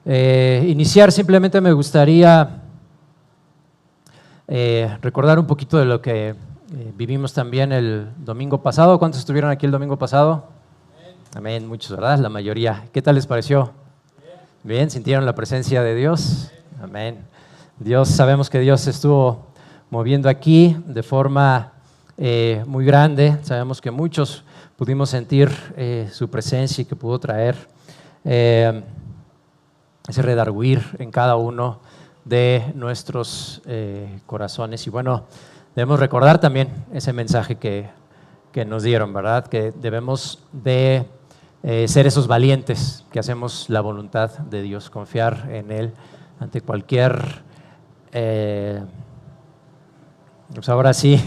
iniciar, simplemente me gustaría recordar un poquito de lo que vivimos también el domingo pasado. ¿Cuántos estuvieron aquí el domingo pasado? Amén, muchos, ¿verdad? La mayoría. ¿Qué tal les pareció? Bien, ¿sintieron la presencia de Dios? Amén. Sabemos que Dios estuvo moviendo aquí de forma muy grande. Sabemos que muchos pudimos sentir su presencia y que pudo traer ese redarguir en cada uno de nuestros corazones. Y bueno, debemos recordar también ese mensaje que nos dieron, ¿verdad? Que debemos de ser esos valientes que hacemos la voluntad de Dios, confiar en Él ante cualquier, pues ahora sí,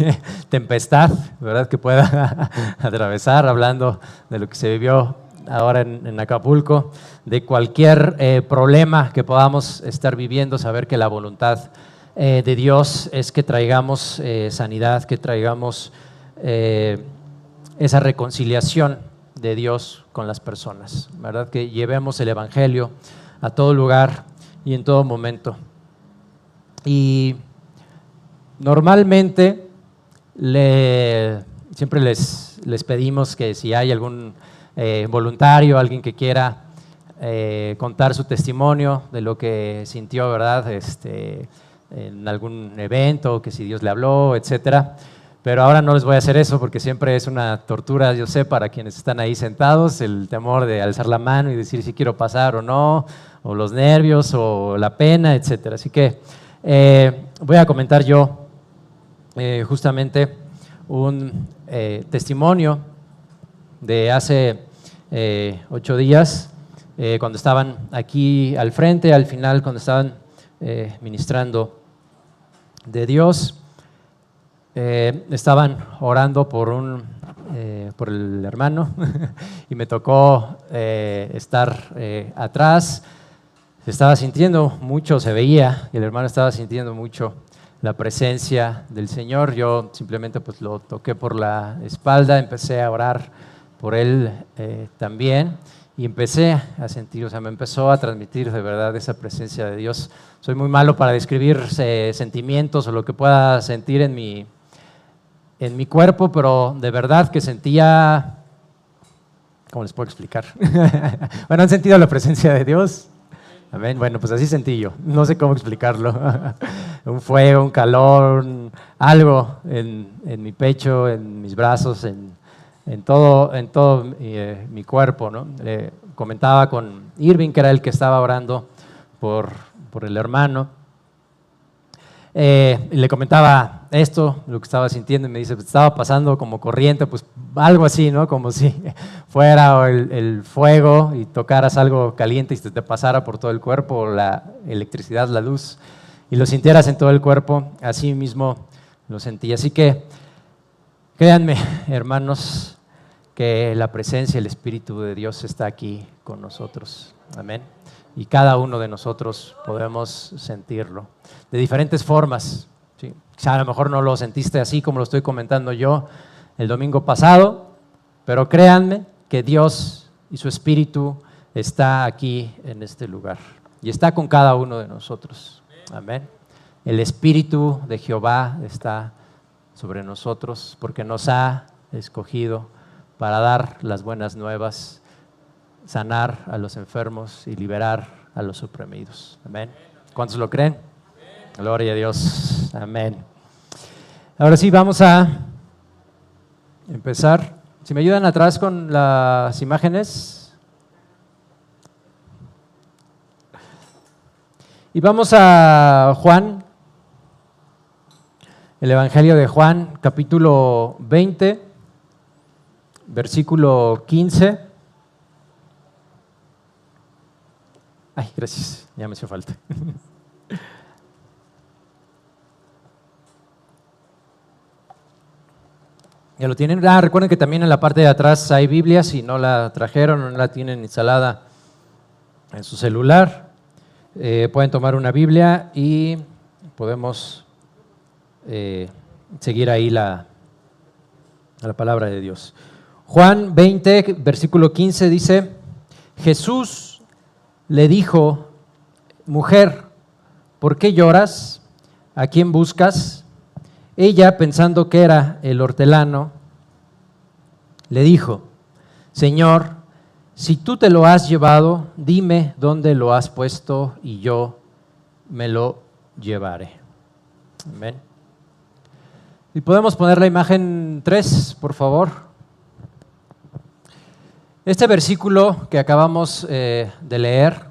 tempestad, ¿verdad? Que pueda atravesar, hablando de lo que se vivió ahora en Acapulco, de cualquier problema que podamos estar viviendo, saber que la voluntad de Dios es que traigamos sanidad, que traigamos esa reconciliación de Dios con las personas, ¿verdad? Que llevemos el Evangelio a todo lugar y en todo momento. Y normalmente siempre les pedimos que si hay algún voluntario, alguien que quiera contar su testimonio de lo que sintió, ¿verdad? En algún evento, que si Dios le habló, etcétera. Pero ahora no les voy a hacer eso porque siempre es una tortura, yo sé, para quienes están ahí sentados, el temor de alzar la mano y decir si quiero pasar o no, o los nervios, o la pena, etcétera. Así que voy a comentar yo justamente un testimonio de hace 8 días, cuando estaban aquí al frente, al final, cuando estaban ministrando de Dios. Estaban orando por el hermano y me tocó estar atrás. Se estaba sintiendo mucho, se veía, y el hermano estaba sintiendo mucho la presencia del Señor. Yo simplemente pues lo toqué por la espalda, empecé a orar por él también, y empecé a sentir, o sea, me empezó a transmitir de verdad esa presencia de Dios. Soy muy malo para describir sentimientos o lo que pueda sentir en mi cuerpo, pero de verdad que sentía, ¿cómo les puedo explicar? Bueno, ¿han sentido la presencia de Dios? Amén. Bueno, pues así sentí yo, no sé cómo explicarlo. Un fuego, un calor, algo en mi pecho, en mis brazos, en todo mi cuerpo, ¿no? Comentaba con Irving, que era el que estaba orando por el hermano. Le comentaba esto, lo que estaba sintiendo, y me dice, pues estaba pasando como corriente, pues algo así, ¿no? Como si fuera el fuego y tocaras algo caliente y te pasara por todo el cuerpo, la electricidad, la luz, y lo sintieras en todo el cuerpo. Así mismo lo sentí. Así que créanme, hermanos, que la presencia, el Espíritu de Dios está aquí con nosotros. Amén. Y cada uno de nosotros podemos sentirlo de diferentes formas, ¿sí? Quizá a lo mejor no lo sentiste así como lo estoy comentando yo el domingo pasado, pero créanme que Dios y su Espíritu está aquí en este lugar y está con cada uno de nosotros. Amén. El Espíritu de Jehová está sobre nosotros porque nos ha escogido para dar las buenas nuevas, sanar a los enfermos y liberar a los oprimidos. Amén. ¿Cuántos lo creen? Gloria a Dios. Amén. Ahora sí, vamos a empezar. Si me ayudan atrás con las imágenes. Y vamos a Juan, el Evangelio de Juan, capítulo 20, versículo 15. Ay, gracias, ya me hizo falta. ¿Ya lo tienen? Recuerden que también en la parte de atrás hay Biblia, si no la trajeron o no la tienen instalada en su celular. Pueden tomar una Biblia y podemos seguir ahí la palabra de Dios. Juan 20, versículo 15 dice: Jesús le dijo mujer, ¿por qué lloras? ¿A quién buscas? Ella, pensando que era el hortelano, le dijo, Señor, si tú te lo has llevado, dime dónde lo has puesto y yo me lo llevaré. Amén. ¿Y podemos poner la imagen 3, por favor? Este versículo que acabamos de leer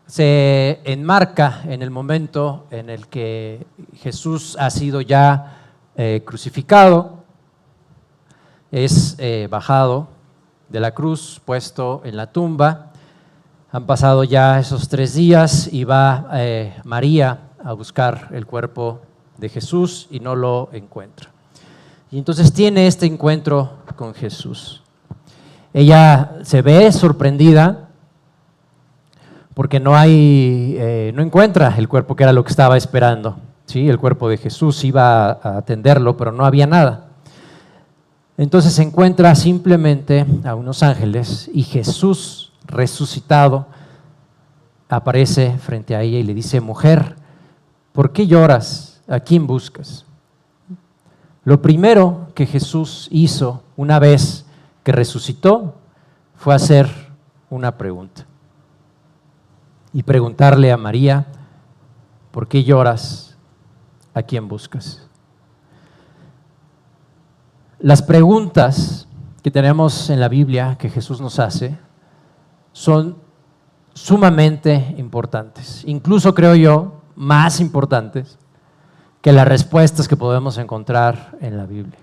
se enmarca en el momento en el que Jesús ha sido ya crucificado, es bajado de la cruz, puesto en la tumba. Han pasado ya esos 3 días y va María a buscar el cuerpo de Jesús y no lo encuentra. Y entonces tiene este encuentro con Jesús. Ella se ve sorprendida porque no encuentra el cuerpo que era lo que estaba esperando. ¿Sí? El cuerpo de Jesús iba a atenderlo, pero no había nada. Entonces se encuentra simplemente a unos ángeles y Jesús resucitado aparece frente a ella y le dice, mujer, ¿por qué lloras? ¿A quién buscas? Lo primero que Jesús hizo una vez que resucitó fue hacer una pregunta y preguntarle a María, ¿por qué lloras? ¿A quién buscas? Las preguntas que tenemos en la Biblia que Jesús nos hace son sumamente importantes, incluso creo yo, más importantes que las respuestas que podemos encontrar en la Biblia.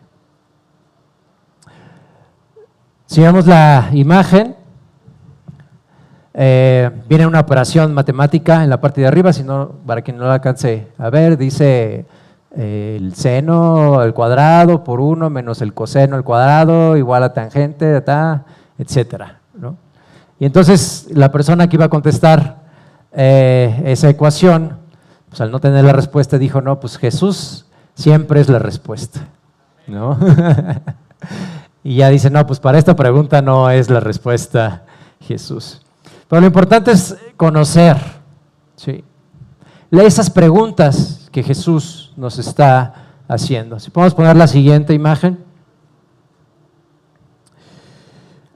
Si vemos la imagen, viene una operación matemática en la parte de arriba, si no, para quien no la alcance a ver, dice el seno al cuadrado por 1 menos el coseno al cuadrado igual a tangente, etcétera, ¿no? Y entonces la persona que iba a contestar esa ecuación, pues al no tener la respuesta dijo, no, pues Jesús siempre es la respuesta, ¿no? Y ya dice, no, pues para esta pregunta no es la respuesta Jesús. Pero lo importante es conocer, ¿sí?, esas preguntas que Jesús nos está haciendo. Si podemos poner la siguiente imagen.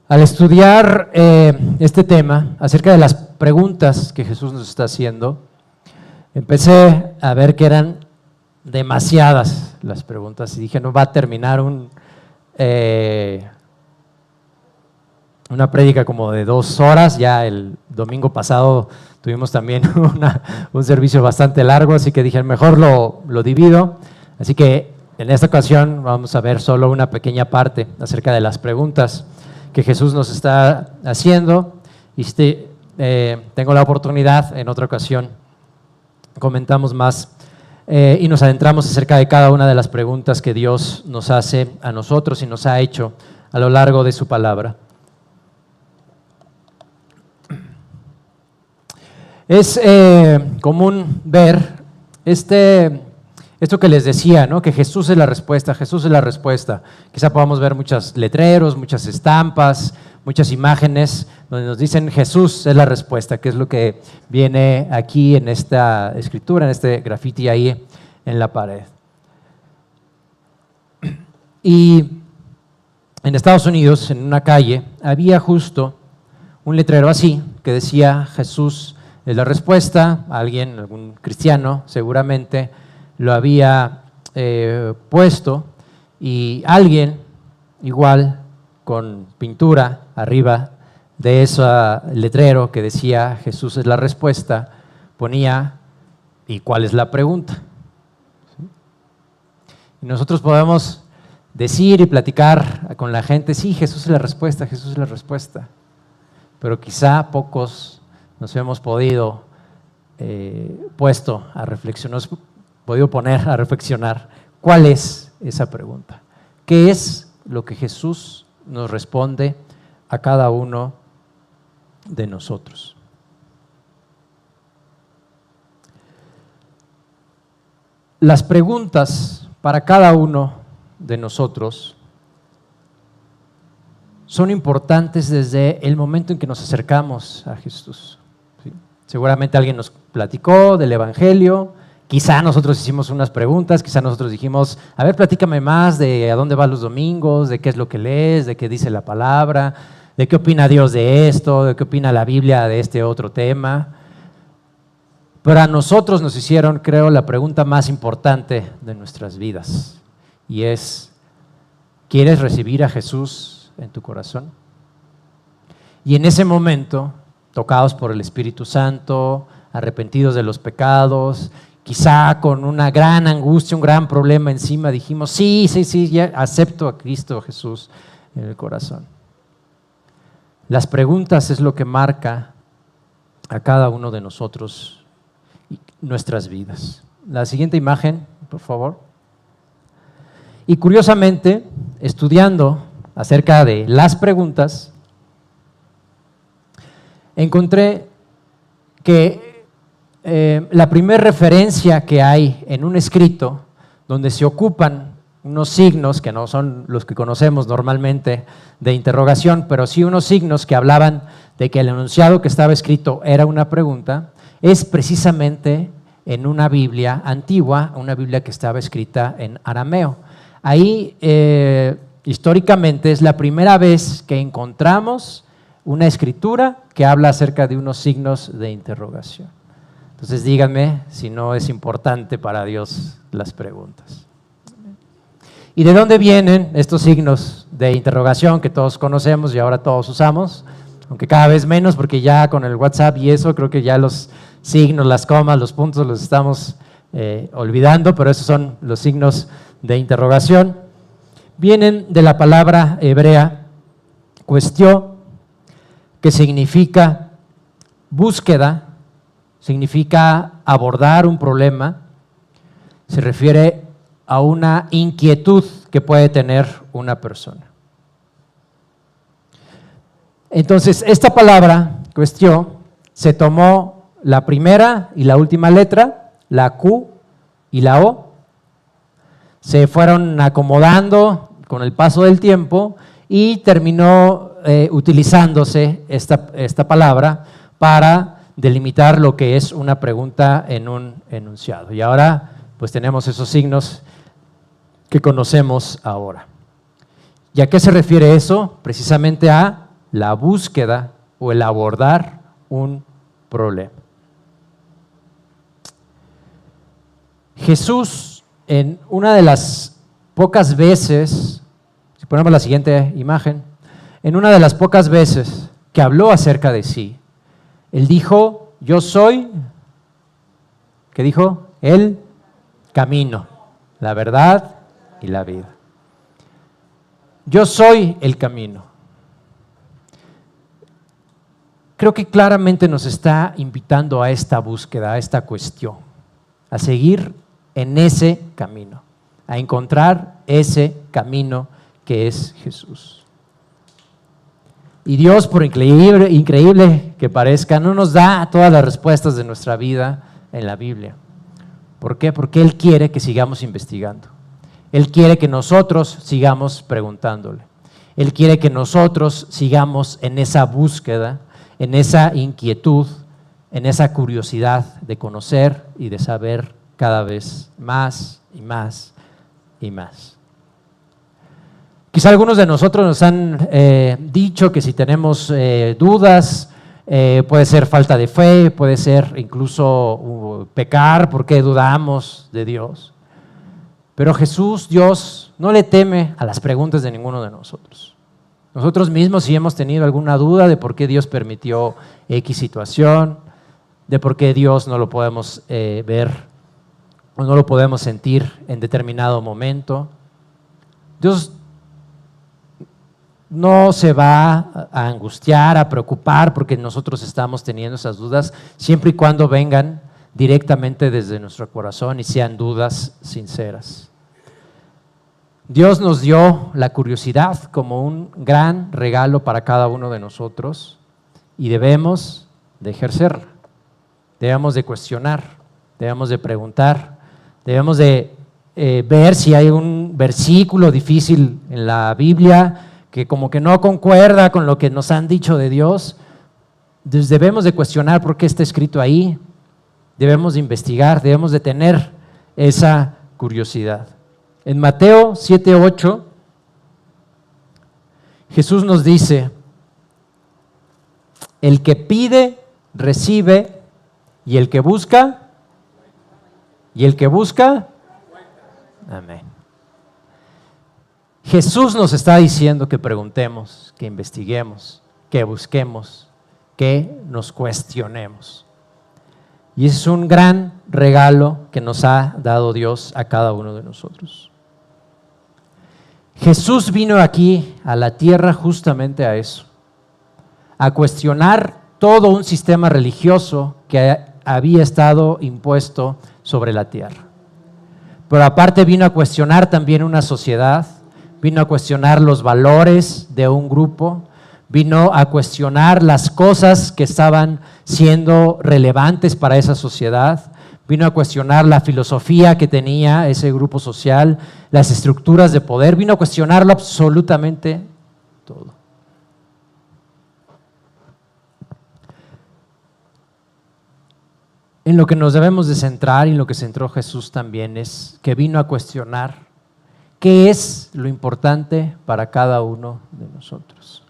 Al estudiar este tema, acerca de las preguntas que Jesús nos está haciendo, empecé a ver que eran demasiadas las preguntas y dije, no va a terminar una prédica como de 2 horas. Ya el domingo pasado tuvimos también un servicio bastante largo, así que dije, mejor lo divido. Así que en esta ocasión vamos a ver solo una pequeña parte acerca de las preguntas que Jesús nos está haciendo. Y tengo la oportunidad, en otra ocasión comentamos más y nos adentramos acerca de cada una de las preguntas que Dios nos hace a nosotros y nos ha hecho a lo largo de su palabra. Es común ver esto que les decía, ¿no?, que Jesús es la respuesta, Jesús es la respuesta. Quizá podamos ver muchos letreros, muchas estampas, muchas imágenes donde nos dicen Jesús es la respuesta, que es lo que viene aquí en esta escritura, en este graffiti ahí en la pared. Y en Estados Unidos, en una calle, había justo un letrero así que decía Jesús es la respuesta. Alguien, algún cristiano seguramente lo había puesto, y alguien igual con pintura arriba de ese letrero que decía Jesús es la respuesta, ponía ¿y cuál es la pregunta? ¿Sí? Y nosotros podemos decir y platicar con la gente, sí, Jesús es la respuesta, Jesús es la respuesta, pero quizá pocos nos hemos podido poner a reflexionar cuál es esa pregunta, qué es lo que Jesús nos responde a cada uno de nosotros. Las preguntas para cada uno de nosotros son importantes desde el momento en que nos acercamos a Jesús, ¿sí? Seguramente alguien nos platicó del Evangelio, quizá nosotros hicimos unas preguntas, quizá nosotros dijimos, a ver, platícame más de a dónde vas los domingos, de qué es lo que lees, de qué dice la palabra, de qué opina Dios de esto, de qué opina la Biblia de este otro tema. Pero a nosotros nos hicieron, creo, la pregunta más importante de nuestras vidas, y es, ¿quieres recibir a Jesús en tu corazón? Y en ese momento, tocados por el Espíritu Santo, arrepentidos de los pecados, quizá con una gran angustia, un gran problema encima, dijimos, sí, ya acepto a Cristo Jesús en el corazón. Las preguntas es lo que marca a cada uno de nosotros nuestras vidas. La siguiente imagen, por favor. Y curiosamente, estudiando acerca de las preguntas, encontré que la primera referencia que hay en un escrito donde se ocupan unos signos que no son los que conocemos normalmente de interrogación, pero sí unos signos que hablaban de que el enunciado que estaba escrito era una pregunta, es precisamente en una Biblia antigua, una Biblia que estaba escrita en arameo. Ahí históricamente es la primera vez que encontramos una escritura que habla acerca de unos signos de interrogación. Entonces díganme si no es importante para Dios las preguntas. ¿Y de dónde vienen estos signos de interrogación que todos conocemos y ahora todos usamos? Aunque cada vez menos, porque ya con el WhatsApp y eso creo que ya los signos, las comas, los puntos los estamos olvidando, pero esos son los signos de interrogación. Vienen de la palabra hebrea cuestión, que significa búsqueda, significa abordar un problema, se refiere a una inquietud que puede tener una persona. Entonces, esta palabra, cuestión, se tomó la primera y la última letra, la Q y la O, se fueron acomodando con el paso del tiempo y terminó utilizándose esta palabra para delimitar lo que es una pregunta en un enunciado. Y ahora pues tenemos esos signos que conocemos ahora. ¿Y a qué se refiere eso? Precisamente a la búsqueda o el abordar un problema. Jesús, en una de las pocas veces, si ponemos la siguiente imagen, en una de las pocas veces que habló acerca de sí, Él dijo, yo soy, ¿qué dijo? El camino, la verdad y la vida. Yo soy el camino. Creo que claramente nos está invitando a esta búsqueda, a esta cuestión, a seguir en ese camino, a encontrar ese camino que es Jesús. Y Dios, por increíble que parezca, no nos da todas las respuestas de nuestra vida en la Biblia. ¿Por qué? Porque Él quiere que sigamos investigando. Él quiere que nosotros sigamos preguntándole. Él quiere que nosotros sigamos en esa búsqueda, en esa inquietud, en esa curiosidad de conocer y de saber cada vez más y más y más. Quizá algunos de nosotros nos han dicho que si tenemos dudas, puede ser falta de fe, puede ser incluso pecar porque dudamos de Dios. Pero Jesús, Dios, no le teme a las preguntas de ninguno de nosotros. Nosotros mismos, si hemos tenido alguna duda de por qué Dios permitió X situación, de por qué Dios no lo podemos ver o no lo podemos sentir en determinado momento, Dios no se va a angustiar, a preocupar porque nosotros estamos teniendo esas dudas, siempre y cuando vengan directamente desde nuestro corazón y sean dudas sinceras. Dios nos dio la curiosidad como un gran regalo para cada uno de nosotros y debemos de ejercerla, debemos de cuestionar, debemos de preguntar, debemos de ver si hay un versículo difícil en la Biblia que como que no concuerda con lo que nos han dicho de Dios, Entonces debemos de cuestionar por qué está escrito ahí, debemos de investigar, debemos de tener esa curiosidad. En Mateo 7:8, Jesús nos dice: el que pide, recibe, y el que busca, amén. Jesús nos está diciendo que preguntemos, que investiguemos, que busquemos, que nos cuestionemos. Y ese es un gran regalo que nos ha dado Dios a cada uno de nosotros. Jesús vino aquí a la tierra justamente a eso, a cuestionar todo un sistema religioso que había estado impuesto sobre la tierra. Pero aparte vino a cuestionar también una sociedad, vino a cuestionar los valores de un grupo, vino a cuestionar las cosas que estaban siendo relevantes para esa sociedad, vino a cuestionar la filosofía que tenía ese grupo social, las estructuras de poder, vino a cuestionarlo absolutamente todo. En lo que nos debemos de centrar y en lo que centró Jesús también es que vino a cuestionar qué es lo importante para cada uno de nosotros.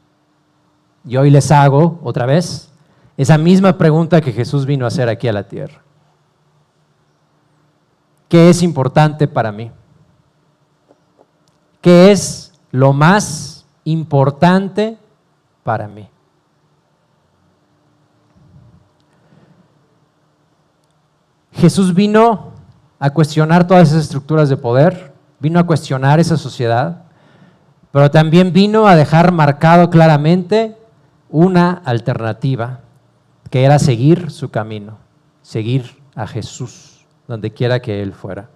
Y hoy les hago otra vez esa misma pregunta que Jesús vino a hacer aquí a la tierra. ¿Qué es importante para mí? ¿Qué es lo más importante para mí? Jesús vino a cuestionar todas esas estructuras de poder, vino a cuestionar esa sociedad, pero también vino a dejar marcado claramente una alternativa, que era seguir su camino, seguir a Jesús, donde quiera que Él fuera.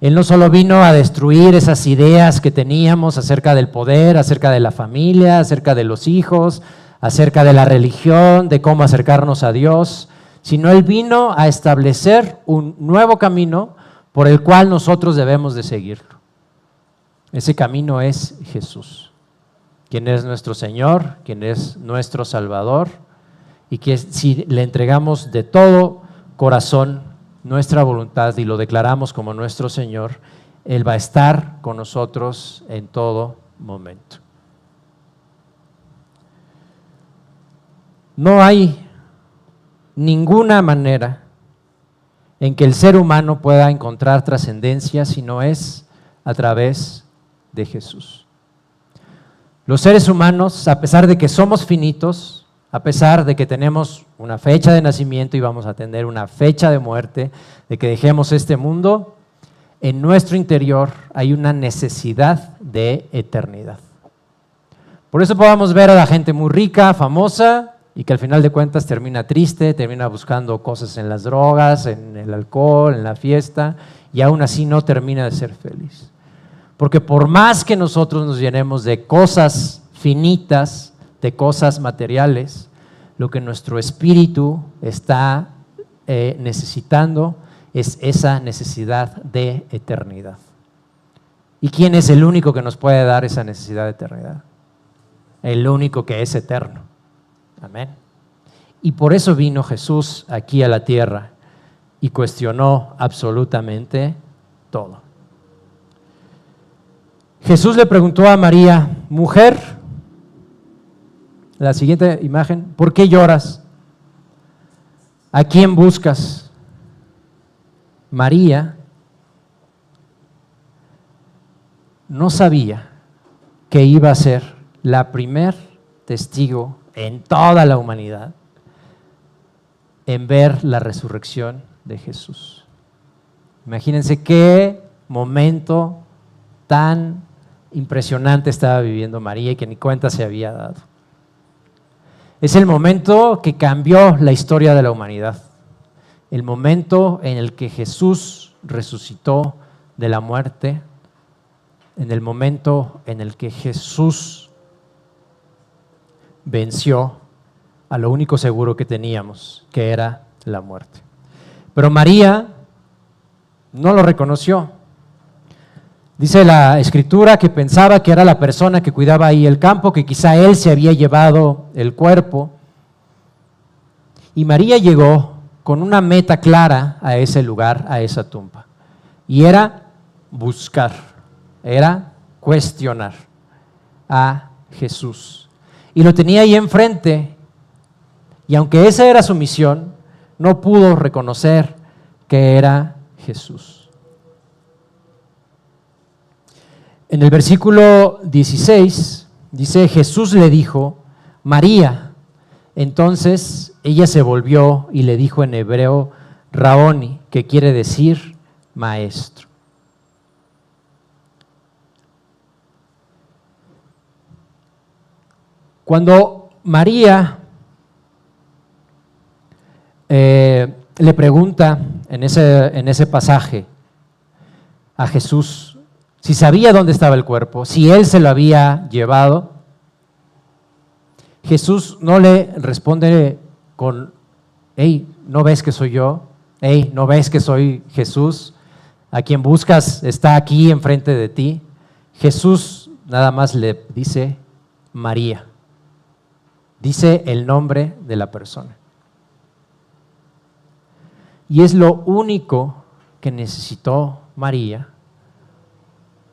Él no solo vino a destruir esas ideas que teníamos acerca del poder, acerca de la familia, acerca de los hijos, acerca de la religión, de cómo acercarnos a Dios, sino Él vino a establecer un nuevo camino por el cual nosotros debemos de seguirlo. Ese camino es Jesús, quien es nuestro Señor, quien es nuestro Salvador, y que si le entregamos de todo corazón nuestra voluntad y lo declaramos como nuestro Señor, Él va a estar con nosotros en todo momento. No hay ninguna manera en que el ser humano pueda encontrar trascendencia si no es a través de Jesús. Los seres humanos, a pesar de que somos finitos, a pesar de que tenemos una fecha de nacimiento y vamos a tener una fecha de muerte, de que dejemos este mundo, en nuestro interior hay una necesidad de eternidad. Por eso podemos ver a la gente muy rica, famosa, y que al final de cuentas termina triste, termina buscando cosas en las drogas, en el alcohol, en la fiesta, y aún así no termina de ser feliz. Porque por más que nosotros nos llenemos de cosas finitas, de cosas materiales, lo que nuestro espíritu está necesitando es esa necesidad de eternidad. ¿Y quién es el único que nos puede dar esa necesidad de eternidad? El único que es eterno. Amén. Y por eso vino Jesús aquí a la tierra y cuestionó absolutamente todo. Jesús le preguntó a María: mujer, la siguiente imagen, ¿por qué lloras? ¿A quién buscas? María no sabía que iba a ser la primer testigo en toda la humanidad en ver la resurrección de Jesús. Imagínense qué momento tan impresionante estaba viviendo María y que ni cuenta se había dado. Es el momento que cambió la historia de la humanidad, el momento en el que Jesús resucitó de la muerte, en el momento en el que Jesús venció a lo único seguro que teníamos, que era la muerte. Pero María no lo reconoció. Dice la Escritura que pensaba que era la persona que cuidaba ahí el campo, que quizá él se había llevado el cuerpo, Y María llegó con una meta clara a ese lugar, a esa tumba. Y era buscar, era cuestionar a Jesús. Y lo tenía ahí enfrente, y aunque esa era su misión, no pudo reconocer que era Jesús. En el versículo 16 dice: Jesús le dijo, María. Entonces ella se volvió y le dijo en hebreo, Raboni, que quiere decir maestro. Cuando María le pregunta en ese pasaje a Jesús si sabía dónde estaba el cuerpo, si él se lo había llevado, Jesús no le responde con: hey, ¿no ves que soy yo? Hey, ¿no ves que soy Jesús? A quien buscas está aquí enfrente de ti. Jesús nada más le dice María. Dice el nombre de la persona. Y es lo único que necesitó María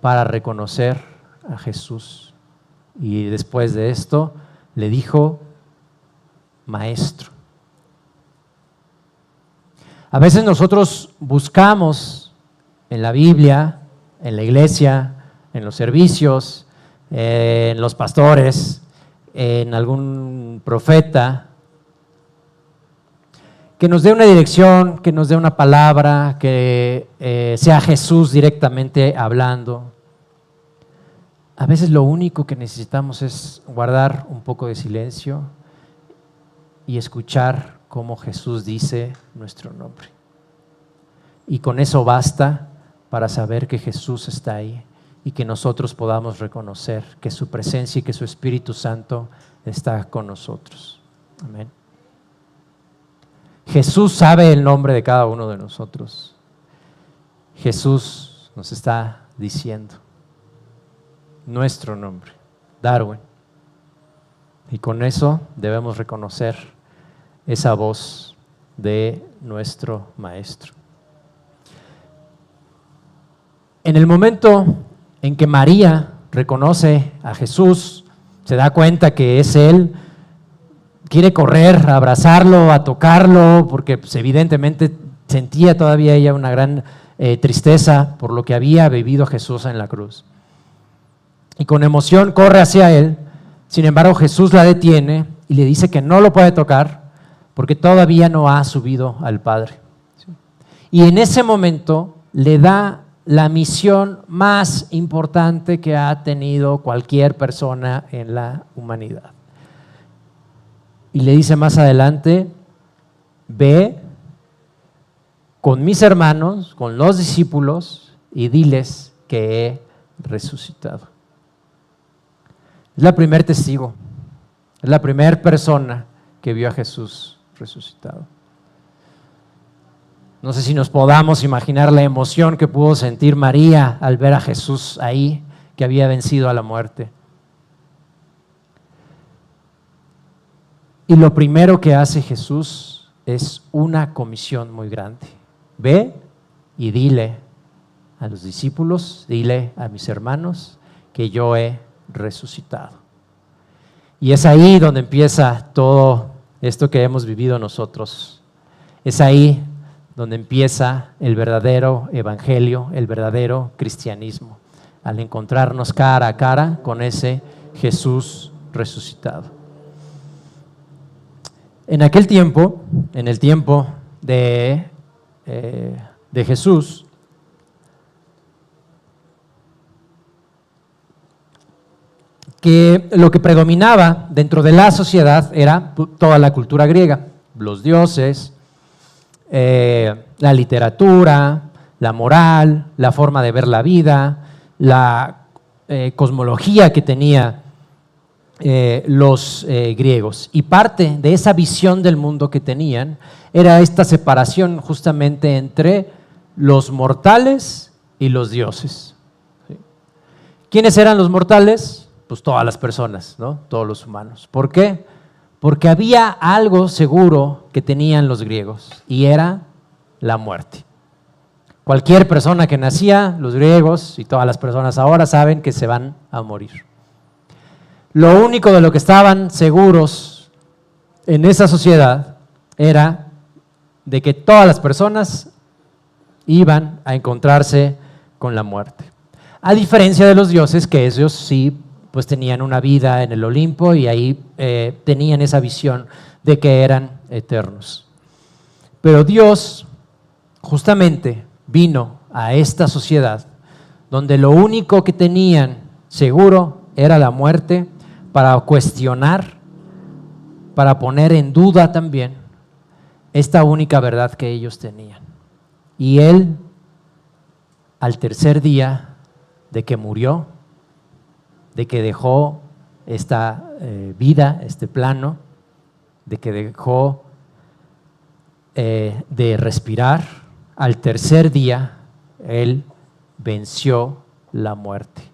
para reconocer a Jesús. Y después de esto le dijo maestro. A veces nosotros buscamos en la Biblia, en la iglesia, en los servicios, en los pastores, en algún profeta, que nos dé una dirección, que nos dé una palabra, que sea Jesús directamente hablando. A veces lo único que necesitamos es guardar un poco de silencio y escuchar cómo Jesús dice nuestro nombre. Y con eso basta para saber que Jesús está ahí y que nosotros podamos reconocer que su presencia y que su Espíritu Santo está con nosotros. Amén. Jesús sabe el nombre de cada uno de nosotros. Jesús nos está diciendo nuestro nombre, Darwin. Y con eso debemos reconocer esa voz de nuestro Maestro. En el momento en que María reconoce a Jesús, se da cuenta que es Él, quiere correr a abrazarlo, a tocarlo, porque pues, evidentemente sentía todavía ella una gran tristeza por lo que había vivido Jesús en la cruz. Y con emoción corre hacia Él. Sin embargo, Jesús la detiene y le dice que no lo puede tocar porque todavía no ha subido al Padre. Y en ese momento le da la misión más importante que ha tenido cualquier persona en la humanidad. Y le dice más adelante: ve con mis hermanos, con los discípulos, y diles que he resucitado. Es la primer testigo, es la primera persona que vio a Jesús resucitado. No sé si nos podamos imaginar la emoción que pudo sentir María al ver a Jesús ahí, que había vencido a la muerte. Y lo primero que hace Jesús es una comisión muy grande. Ve y dile a los discípulos, dile a mis hermanos que yo he resucitado. Y es ahí donde empieza todo esto que hemos vivido nosotros. Es ahí donde empieza el verdadero evangelio, el verdadero cristianismo, al encontrarnos cara a cara con ese Jesús resucitado. En aquel tiempo, en el tiempo de Jesús, que lo que predominaba dentro de la sociedad era toda la cultura griega, los dioses, la literatura, la moral, la forma de ver la vida, la cosmología que tenía los griegos. Y parte de esa visión del mundo que tenían era esta separación justamente entre los mortales y los dioses. ¿Sí? ¿Quiénes eran los mortales? Pues todas las personas, ¿no? Todos los humanos. ¿Por qué? porque había algo seguro que tenían los griegos, y era la muerte. Cualquier persona que nacía, los griegos y todas las personas ahora saben que se van a morir. Lo único de lo que estaban seguros en esa sociedad era de que todas las personas iban a encontrarse con la muerte. A diferencia de los dioses, que ellos sí pues tenían una vida en el Olimpo y ahí tenían esa visión de que eran eternos. Pero Dios justamente vino a esta sociedad donde lo único que tenían seguro era la muerte, para cuestionar, para poner en duda también esta única verdad que ellos tenían. Y Él, al tercer día de que murió, de que dejó esta vida, este plano, de que dejó de respirar, al tercer día Él venció la muerte.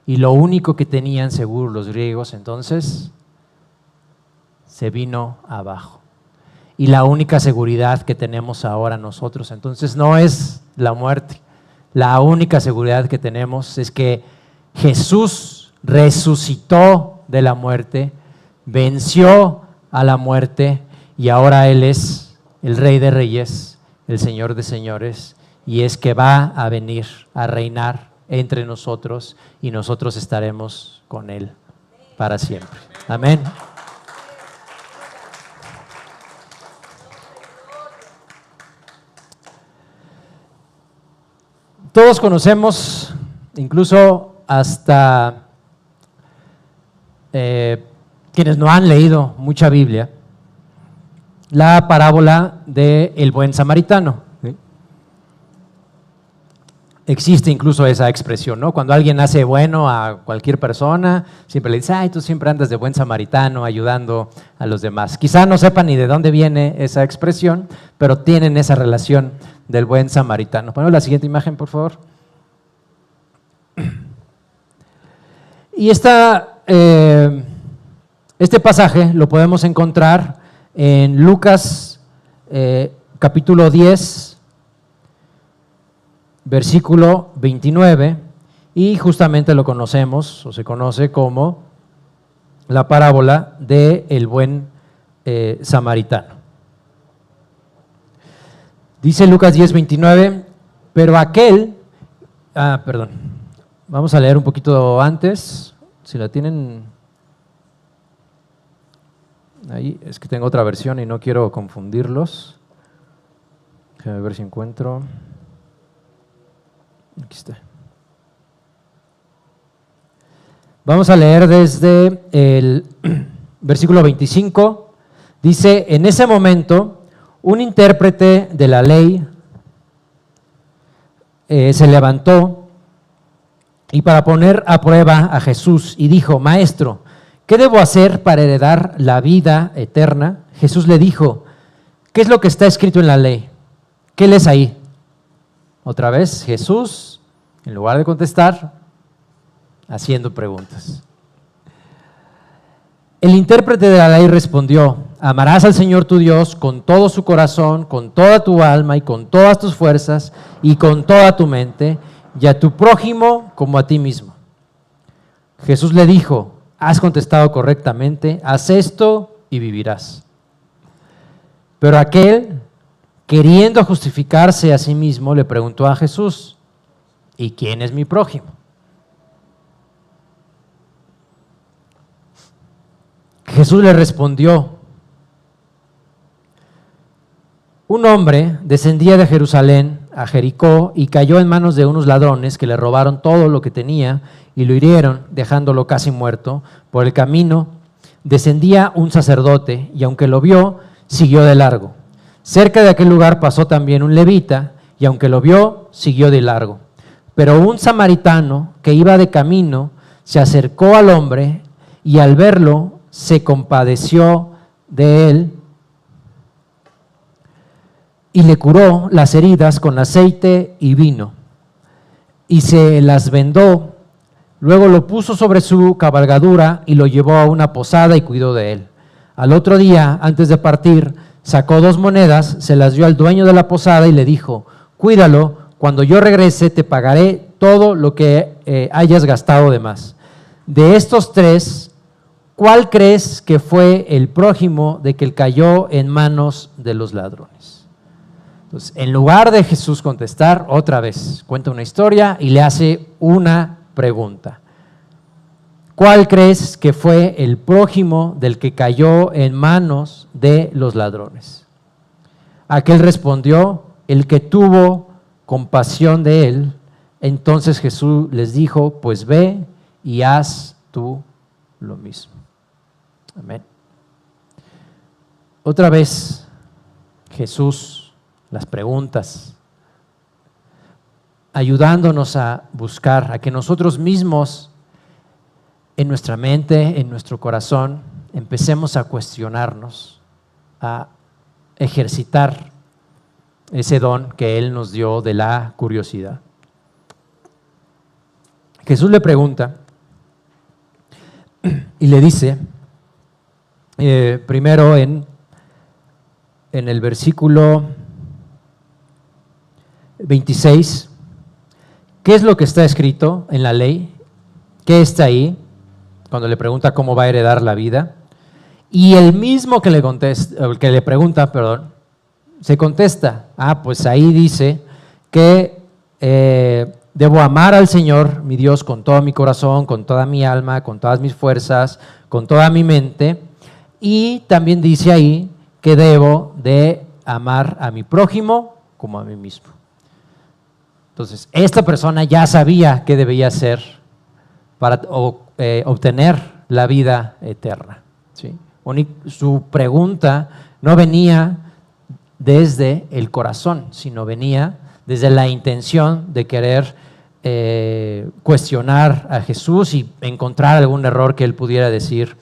Y lo único que tenían seguro los griegos entonces se vino abajo. Y la única seguridad que tenemos ahora nosotros entonces no es la muerte. La única seguridad que tenemos es que Jesús resucitó de la muerte, venció a la muerte y ahora Él es el Rey de Reyes, el Señor de Señores, y es que va a venir a reinar entre nosotros y nosotros estaremos con Él para siempre. Amén. Todos conocemos, incluso hasta quienes no han leído mucha Biblia, la parábola del buen samaritano. ¿Sí? Existe incluso esa expresión, ¿no? Cuando alguien hace bueno a cualquier persona, siempre le dice, ay, tú siempre andas de buen samaritano ayudando a los demás. Quizá no sepan ni de dónde viene esa expresión, pero tienen esa relación del buen samaritano. Ponemos la siguiente imagen, por favor. Y este pasaje lo podemos encontrar en Lucas capítulo 10, versículo 29, y justamente lo conocemos o se conoce como la parábola del buen samaritano. Dice Lucas 10, 29, pero aquel, vamos a leer un poquito antes, si la tienen ahí, es que tengo otra versión y no quiero confundirlos. Déjame ver si encuentro. Aquí está. Vamos a leer desde el versículo 25. Dice, en ese momento, un intérprete de la ley se levantó y para poner a prueba a Jesús y dijo, Maestro, ¿qué debo hacer para heredar la vida eterna? Jesús le dijo, ¿qué es lo que está escrito en la ley? ¿Qué lees ahí? Otra vez Jesús, en lugar de contestar, haciendo preguntas. El intérprete de la ley respondió, amarás al Señor tu Dios con todo su corazón, con toda tu alma y con todas tus fuerzas y con toda tu mente, y a tu prójimo como a ti mismo. Jesús le dijo, has contestado correctamente, haz esto y vivirás. Pero aquel, queriendo justificarse a sí mismo, le preguntó a Jesús, ¿y quién es mi prójimo? Jesús le respondió, un hombre descendía de Jerusalén a Jericó y cayó en manos de unos ladrones que le robaron todo lo que tenía y lo hirieron, dejándolo casi muerto. Por el camino descendía un sacerdote y aunque lo vio, siguió de largo. Cerca de aquel lugar pasó también un levita y aunque lo vio, siguió de largo. Pero un samaritano que iba de camino se acercó al hombre y al verlo se compadeció de él y le curó las heridas con aceite y vino y se las vendó. Luego lo puso sobre su cabalgadura y lo llevó a una posada y cuidó de él. Al otro día, antes de partir, sacó 2 monedas, se las dio al dueño de la posada y le dijo: cuídalo, cuando yo regrese te pagaré todo lo que hayas gastado de más. De estos 3, ¿cuál crees que fue el prójimo de que cayó en manos de los ladrones? Entonces, en lugar de Jesús contestar, otra vez cuenta una historia y le hace una pregunta. ¿Cuál crees que fue el prójimo del que cayó en manos de los ladrones? Aquel respondió: el que tuvo compasión de él. Entonces Jesús les dijo: pues ve y haz tú lo mismo. Amén. Otra vez, Jesús, las preguntas, ayudándonos a buscar, a que nosotros mismos, en nuestra mente, en nuestro corazón, empecemos a cuestionarnos, a ejercitar ese don que Él nos dio de la curiosidad. Jesús le pregunta y le dice, primero en el versículo 26, ¿qué es lo que está escrito en la ley? ¿Qué está ahí? Cuando le pregunta cómo va a heredar la vida. Y el mismo que le pregunta, se contesta: pues ahí dice que debo amar al Señor, mi Dios, con todo mi corazón, con toda mi alma, con todas mis fuerzas, con toda mi mente. Y también dice ahí que debo de amar a mi prójimo como a mí mismo. Entonces, esta persona ya sabía qué debía hacer para obtener la vida eterna, ¿sí? Su pregunta no venía desde el corazón, sino venía desde la intención de querer cuestionar a Jesús y encontrar algún error que él pudiera decir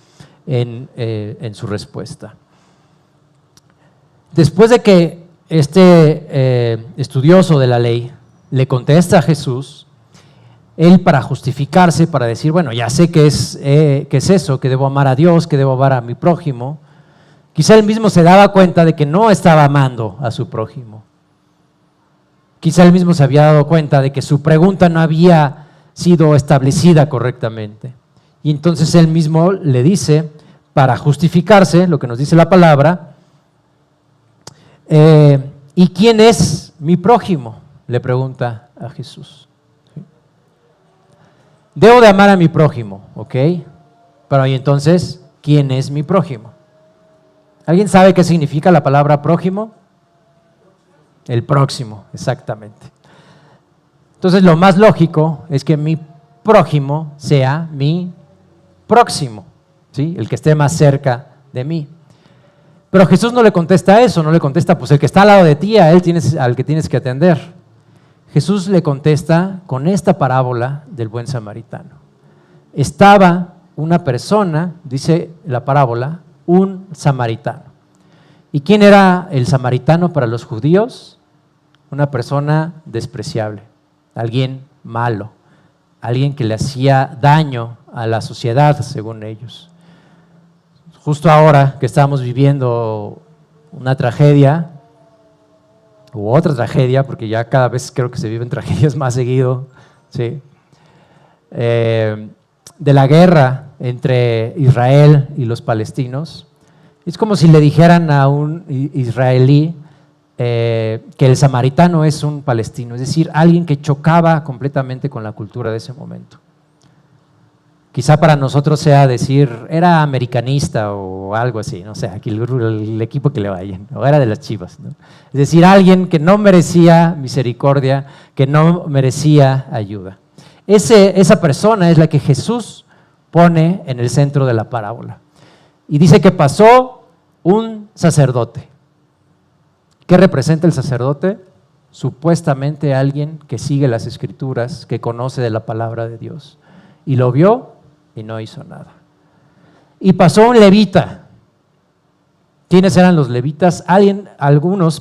en su respuesta. Después de que este estudioso de la ley le contesta a Jesús, él, para justificarse, para decir, bueno, ya sé qué es eso, que debo amar a Dios, que debo amar a mi prójimo, quizá él mismo se daba cuenta de que no estaba amando a su prójimo. Quizá él mismo se había dado cuenta de que su pregunta no había sido establecida correctamente. Y entonces él mismo le dice, para justificarse, lo que nos dice la palabra, ¿y quién es mi prójimo?, le pregunta a Jesús. Debo de amar a mi prójimo, ¿ok? Pero y entonces, ¿quién es mi prójimo? ¿Alguien sabe qué significa la palabra prójimo? El próximo, exactamente. Entonces, lo más lógico es que mi prójimo sea mi próximo, ¿sí? El que esté más cerca de mí. Pero Jesús no le contesta eso, no le contesta, pues el que está al lado de ti, a él al que tienes que atender. Jesús le contesta con esta parábola del buen samaritano. Estaba una persona, dice la parábola, un samaritano. ¿Y quién era el samaritano para los judíos? Una persona despreciable, alguien malo, alguien que le hacía daño a la sociedad, según ellos. Justo ahora que estamos viviendo una tragedia, u otra tragedia, porque ya cada vez creo que se viven tragedias más seguido, ¿sí? De la guerra entre Israel y los palestinos. Es como si le dijeran a un israelí que el samaritano es un palestino, es decir, alguien que chocaba completamente con la cultura de ese momento. Quizá para nosotros sea decir, era americanista o algo así, no sé, aquí el equipo que le vayan, o era de las Chivas, ¿no? Es decir, alguien que no merecía misericordia, que no merecía ayuda. Esa persona es la que Jesús pone en el centro de la parábola. Y dice que pasó un sacerdote. ¿Qué representa el sacerdote? Supuestamente alguien que sigue las Escrituras, que conoce de la palabra de Dios. Y lo vio y no hizo nada. Y pasó un levita. ¿Quiénes eran los levitas? Algunos,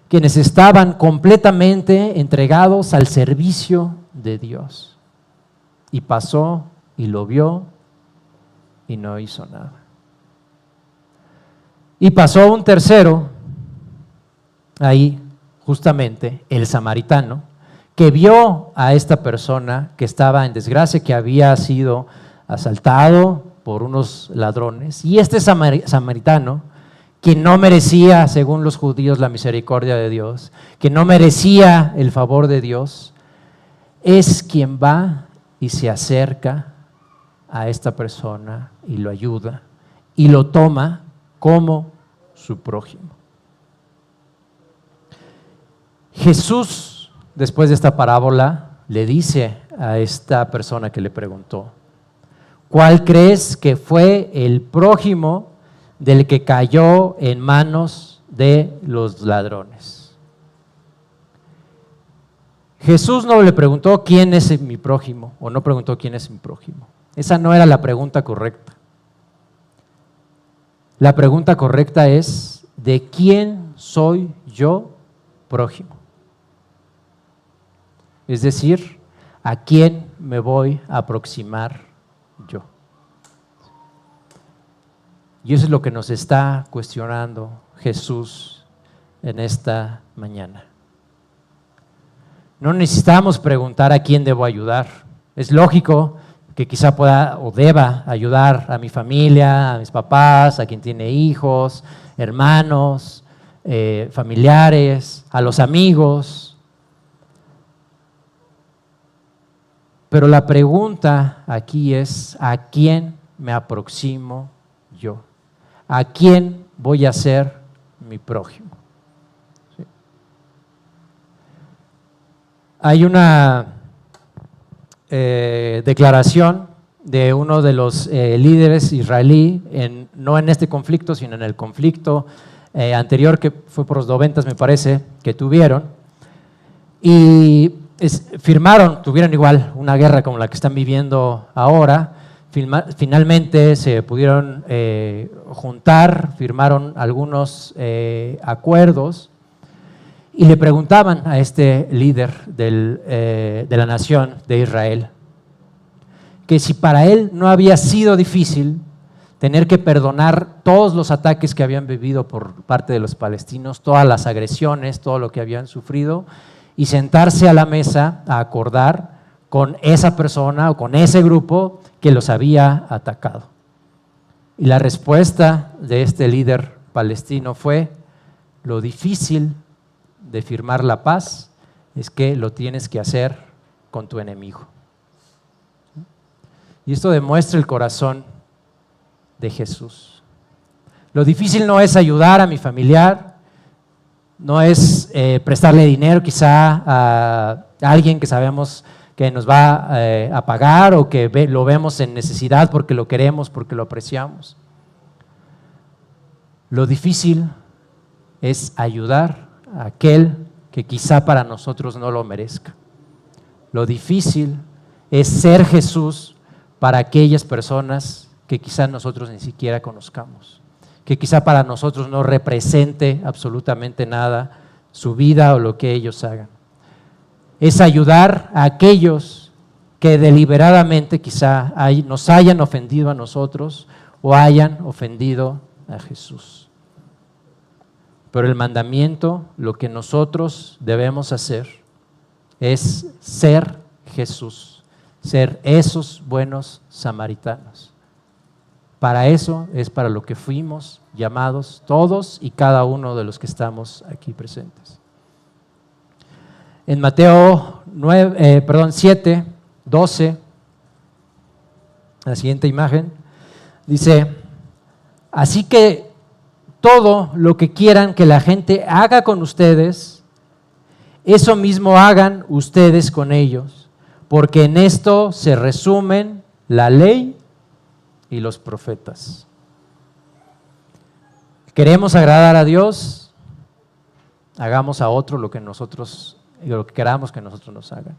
quienes estaban completamente entregados al servicio de Dios. Y pasó y lo vio y no hizo nada. Y pasó un tercero, ahí justamente el samaritano, que vio a esta persona que estaba en desgracia, que había sido asaltado por unos ladrones. Y este samaritano, que no merecía, según los judíos, la misericordia de Dios, que no merecía el favor de Dios, es quien va y se acerca a esta persona y lo ayuda y lo toma como su prójimo. Jesús, después de esta parábola, le dice a esta persona que le preguntó: ¿cuál crees que fue el prójimo del que cayó en manos de los ladrones? Jesús no le preguntó quién es mi prójimo, o no preguntó quién es mi prójimo. Esa no era la pregunta correcta. La pregunta correcta es: ¿de quién soy yo prójimo? Es decir, ¿a quién me voy a aproximar yo? Y eso es lo que nos está cuestionando Jesús en esta mañana. No necesitamos preguntar a quién debo ayudar. Es lógico que quizá pueda o deba ayudar a mi familia, a mis papás, a quien tiene hijos, hermanos, familiares, a los amigos. Pero la pregunta aquí es: ¿a quién me aproximo yo? ¿A quién voy a ser mi prójimo? ¿Sí? Hay una declaración de uno de los líderes israelí, no en este conflicto, sino en el conflicto anterior, que fue por los 90, me parece, que tuvieron, y tuvieron igual una guerra como la que están viviendo ahora. Finalmente se pudieron juntar, firmaron algunos acuerdos y le preguntaban a este líder de la nación de Israel que si para él no había sido difícil tener que perdonar todos los ataques que habían vivido por parte de los palestinos, todas las agresiones, todo lo que habían sufrido, y sentarse a la mesa a acordar con esa persona o con ese grupo que los había atacado. Y la respuesta de este líder palestino fue: lo difícil de firmar la paz es que lo tienes que hacer con tu enemigo. Y esto demuestra el corazón de Jesús. Lo difícil no es ayudar a mi familiar, no es prestarle dinero quizá a alguien que sabemos que nos va a pagar o que lo vemos en necesidad porque lo queremos, porque lo apreciamos. Lo difícil es ayudar a aquel que quizá para nosotros no lo merezca. Lo difícil es ser Jesús para aquellas personas que quizá nosotros ni siquiera conozcamos, que quizá para nosotros no represente absolutamente nada su vida o lo que ellos hagan. Es ayudar a aquellos que deliberadamente quizá nos hayan ofendido a nosotros o hayan ofendido a Jesús. Pero el mandamiento, lo que nosotros debemos hacer es ser Jesús, ser esos buenos samaritanos. Para eso es para lo que fuimos llamados todos y cada uno de los que estamos aquí presentes. En Mateo 7, 12, la siguiente imagen, dice: así que todo lo que quieran que la gente haga con ustedes, eso mismo hagan ustedes con ellos, porque en esto se resumen la ley y los profetas. ¿Queremos agradar a Dios? Hagamos a otro lo que queramos que nosotros nos hagan.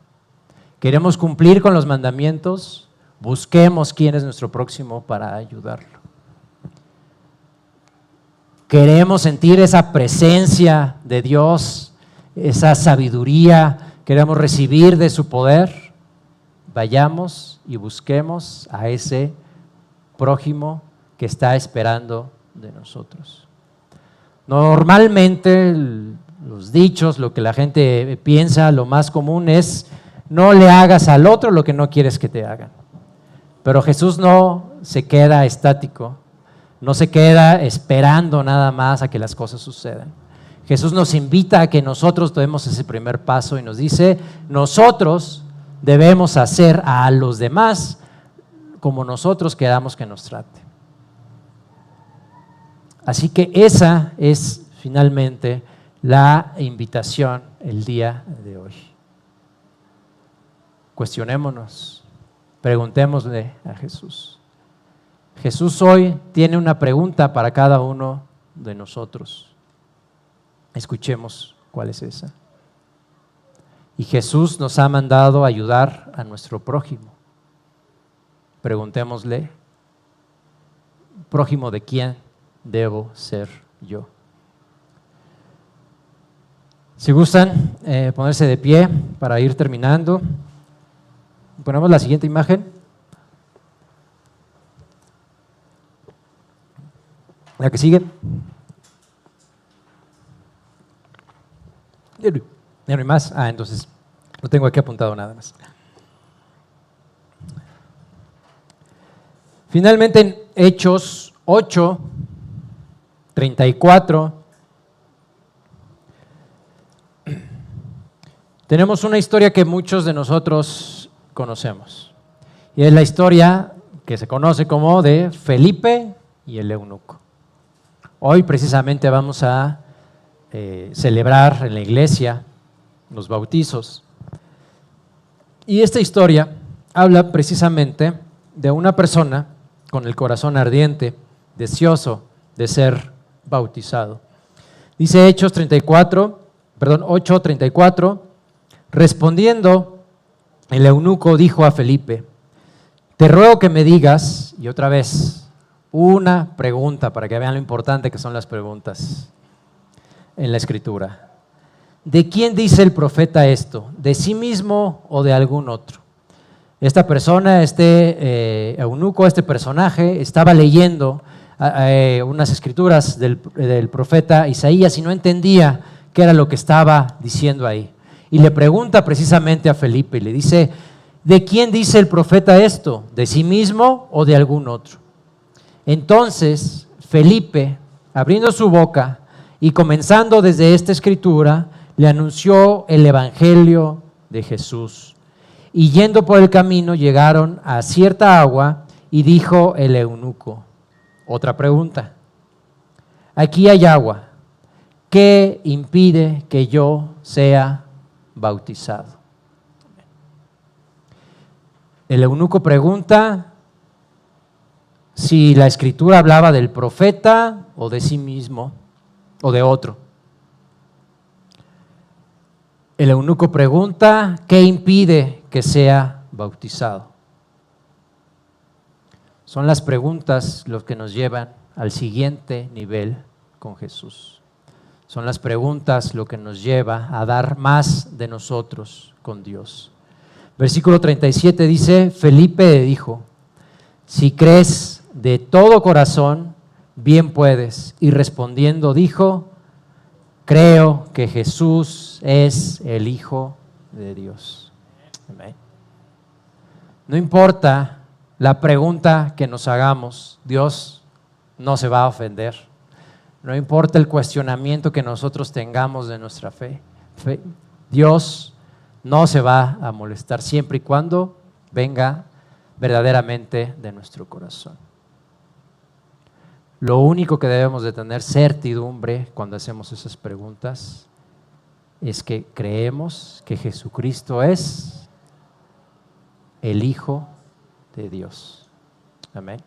¿Queremos cumplir con los mandamientos? Busquemos quién es nuestro próximo para ayudarlo. ¿Queremos sentir esa presencia de Dios, esa sabiduría? ¿Queremos recibir de su poder? Vayamos y busquemos a ese prójimo que está esperando de nosotros. Normalmente los dichos, lo que la gente piensa, lo más común es: no le hagas al otro lo que no quieres que te hagan. Pero Jesús no se queda estático, no se queda esperando nada más a que las cosas sucedan. Jesús nos invita a que nosotros tomemos ese primer paso y nos dice: nosotros debemos hacer a los demás como nosotros queramos que nos trate. Así que esa es finalmente la invitación el día de hoy. Cuestionémonos, preguntémosle a Jesús. Jesús hoy tiene una pregunta para cada uno de nosotros. Escuchemos cuál es esa. Y Jesús nos ha mandado a ayudar a nuestro prójimo. Preguntémosle: ¿prójimo de quién debo ser yo? Si gustan ponerse de pie para ir terminando. Ponemos la siguiente imagen. La que sigue. Ya no hay más. Entonces no tengo aquí apuntado nada más. Finalmente, en Hechos 8, 34, tenemos una historia que muchos de nosotros conocemos. Y es la historia que se conoce como de Felipe y el eunuco. Hoy precisamente vamos a celebrar en la iglesia los bautizos. Y esta historia habla precisamente de una persona con el corazón ardiente, deseoso de ser bautizado. Dice Hechos 8:34, respondiendo, el eunuco dijo a Felipe: te ruego que me digas, y otra vez, una pregunta para que vean lo importante que son las preguntas en la Escritura. ¿De quién dice el profeta esto? ¿De sí mismo o de algún otro? Esta persona, eunuco, este personaje, estaba leyendo unas escrituras del profeta Isaías y no entendía qué era lo que estaba diciendo ahí. Y le pregunta precisamente a Felipe y le dice: ¿de quién dice el profeta esto? ¿De sí mismo o de algún otro? Entonces Felipe, abriendo su boca y comenzando desde esta escritura, le anunció el evangelio de Jesús. Y yendo por el camino llegaron a cierta agua y dijo el eunuco: otra pregunta, aquí hay agua, ¿qué impide que yo sea bautizado? El eunuco pregunta si la escritura hablaba del profeta o de sí mismo o de otro. El eunuco pregunta: ¿qué impide que sea bautizado? Son las preguntas los que nos llevan al siguiente nivel con Jesús. Son las preguntas lo que nos lleva a dar más de nosotros con Dios. Versículo 37 dice: Felipe dijo: si crees de todo corazón, bien puedes. Y respondiendo dijo: creo que Jesús es el Hijo de Dios. Amén. No importa la pregunta que nos hagamos, Dios no se va a ofender. No importa el cuestionamiento que nosotros tengamos de nuestra fe, Dios no se va a molestar siempre y cuando venga verdaderamente de nuestro corazón. Lo único que debemos de tener certidumbre cuando hacemos esas preguntas es que creemos que Jesucristo es el Hijo de Dios. Amén.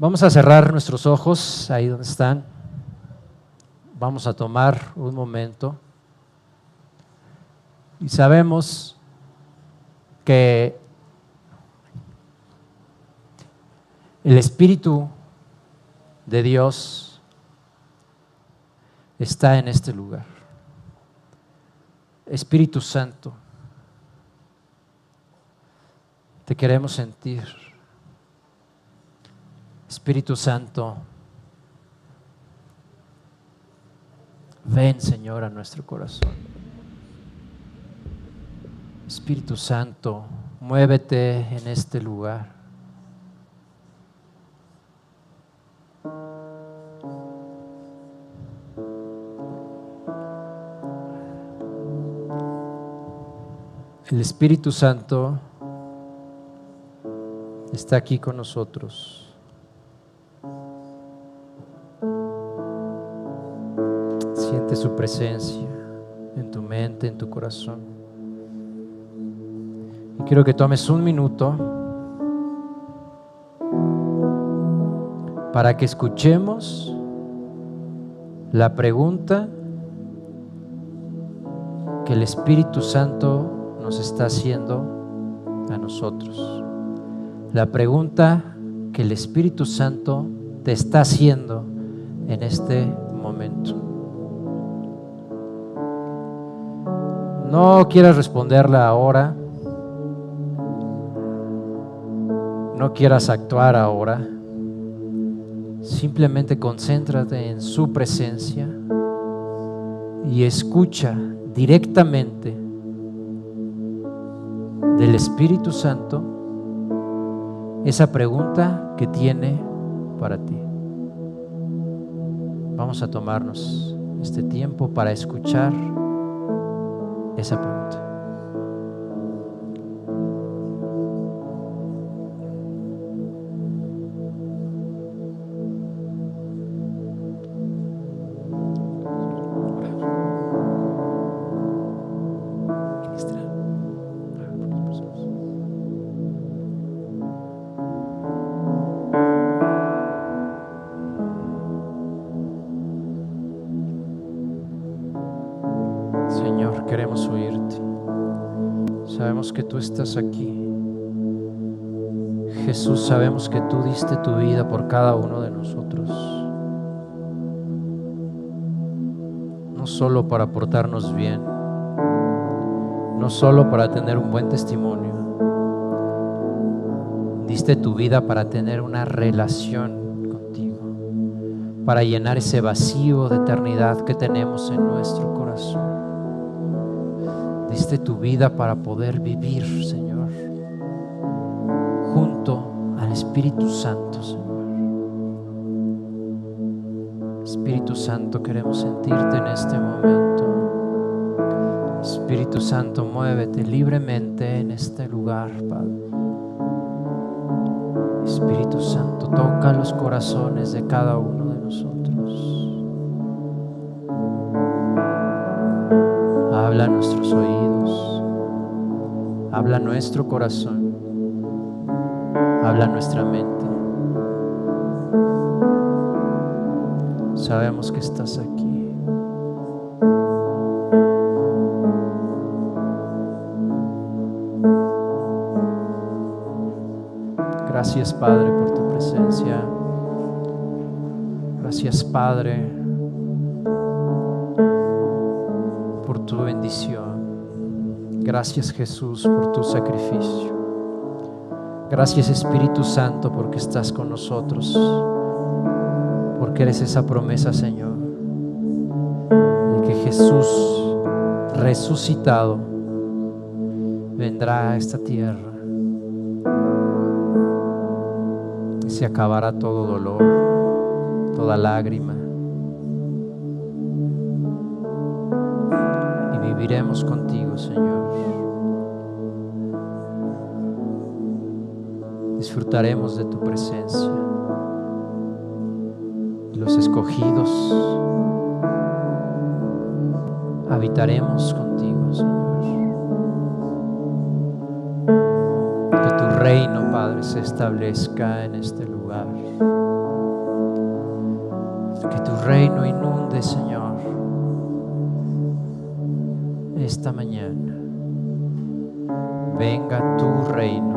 Vamos a cerrar nuestros ojos ahí donde están. Vamos a tomar un momento y sabemos que el Espíritu de Dios está en este lugar. Espíritu Santo, te queremos sentir. Espíritu Santo, ven, Señor, a nuestro corazón. Espíritu Santo, muévete en este lugar. El Espíritu Santo está aquí con nosotros. Siente su presencia en tu mente, en tu corazón. Y quiero que tomes un minuto para que escuchemos la pregunta que el Espíritu Santo nos está haciendo a nosotros. La pregunta que el Espíritu Santo te está haciendo en este momento. No quieras responderla ahora. No quieras actuar ahora. Simplemente concéntrate en su presencia y escucha directamente del Espíritu Santo esa pregunta que tiene para ti. Vamos a tomarnos este tiempo para escuchar esa pregunta. Señor, queremos oírte. Sabemos que tú estás aquí. Jesús, sabemos que tú diste tu vida por cada uno de nosotros. No solo para portarnos bien, no solo para tener un buen testimonio. Diste tu vida para tener una relación contigo, para llenar ese vacío de eternidad que tenemos en nuestro corazón. Diste tu vida para poder vivir, Señor, junto al Espíritu Santo, Señor. Espíritu Santo, queremos sentirte en este momento. Espíritu Santo, muévete libremente en este lugar, Padre. Espíritu Santo, toca los corazones de cada uno de nosotros. Habla a nuestros oídos, habla a nuestro corazón, habla a nuestra mente. Sabemos que estás aquí. Gracias, Padre, por tu presencia. Gracias, Padre, por tu bendición. Gracias, Jesús, por tu sacrificio. Gracias, Espíritu Santo, porque estás con nosotros, porque eres esa promesa, Señor, de que Jesús resucitado vendrá a esta tierra y se acabará todo dolor, toda lágrima, y viviremos contigo, Señor. Disfrutaremos de tu presencia. Los escogidos habitaremos contigo, Señor. Que tu reino, Padre, se establezca en este lugar. Que tu reino inunde, Señor, esta mañana. Venga tu reino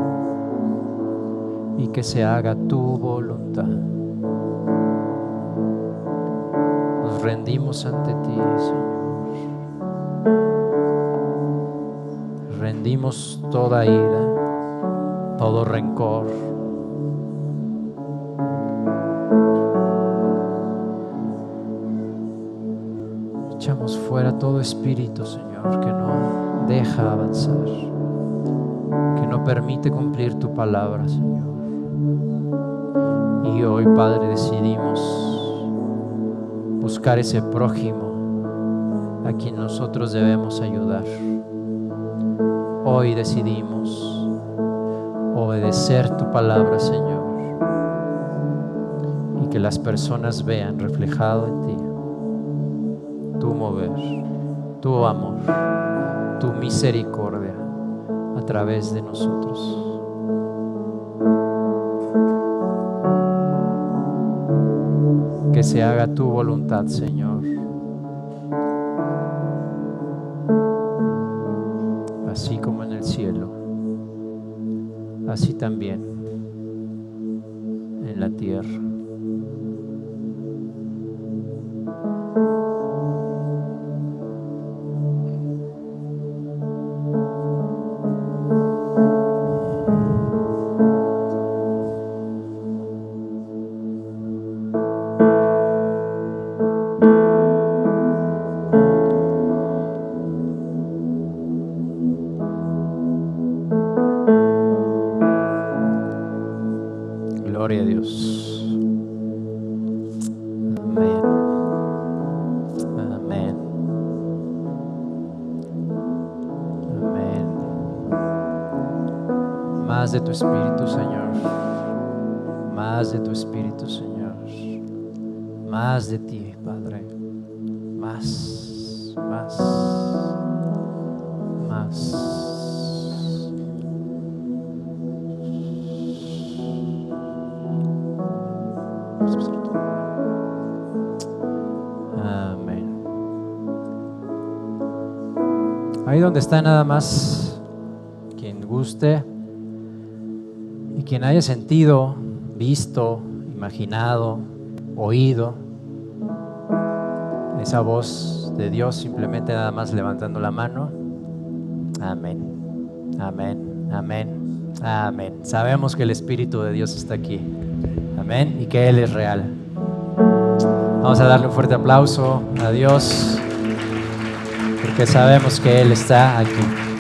y que se haga tu voluntad. Nos rendimos ante ti, Señor. Rendimos toda ira, todo rencor. Echamos fuera todo espíritu, Señor, que no deja avanzar, que no permite cumplir tu palabra, Señor. Y hoy, Padre, decidimos buscar ese prójimo a quien nosotros debemos ayudar. Hoy decidimos obedecer tu palabra, Señor, y que las personas vean reflejado en ti tu mover, tu amor, tu misericordia a través de nosotros. Que se haga tu voluntad, Señor, así como en el cielo, así también en la tierra. Gloria a Dios. Amén. Amén. Amén. Más de tu Espíritu, Señor. Más de tu Espíritu, Señor. Más de ti, Padre. Más, más, más. Amén. Ahí donde está, nada más quien guste y quien haya sentido, visto, imaginado, oído esa voz de Dios, simplemente nada más levantando la mano. Amén. Amén. Amén. Amén. Sabemos que el Espíritu de Dios está aquí. Amén. Y que Él es real. Vamos a darle un fuerte aplauso a Dios, porque sabemos que Él está aquí.